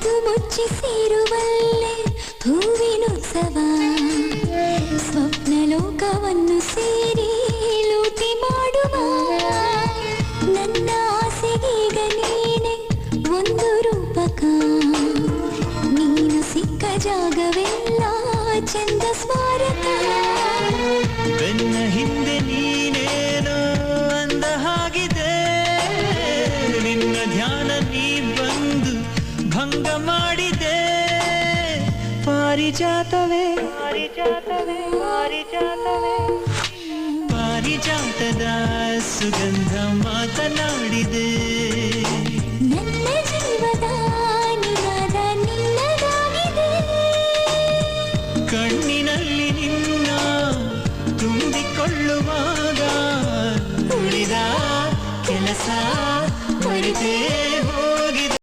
ಕದ್ದು ಮುಚ್ಚಿ ಸೇರುವಲ್ಲೇ ಹೂವಿನೋತ್ಸವ ಸ್ವಪ್ನ ಲೋಕವನ್ನು ಸೇರಿ ಲೂಟಿ ಮಾಡುವ ನನ್ನ ಆಸೆಗೀಗ ನೀನೆ ಒಂದು ರೂಪಕ ನೀನು ಸಿಕ್ಕ ಜಾಗವೆಲ್ಲ ಚಂದ ಸ್ಮಾರಕ ಬೆನ್ನ ಹಿಂದೆ ನೀನೇನೋ ಅಂದ ಹಾಗಿದೆ ನಿನ್ನ ಧ್ಯಾನ ನೀ ಬಂದು ಭಂಗ ಮಾಡಿದೆ ಪಾರಿಜಾತವೇ ಪಾರಿಜಾತವೇ ಪಾರಿಜಾತವೇ ಪಾರಿಜಾತದ ಸುಗಂಧ ಮಾತನಾಡಿದೆ ನನ್ನ ಜೀವದ ನಿನಾದ ನಿನ್ನದಾಗಿದೆ ಕಣ್ಣಿನಲ್ಲಿ ನಿನ್ನ ತುಂಬಿಕೊಳ್ಳುವಾಗ ಉಳಿದ ಕೆಲಸ ಮರೆತೇ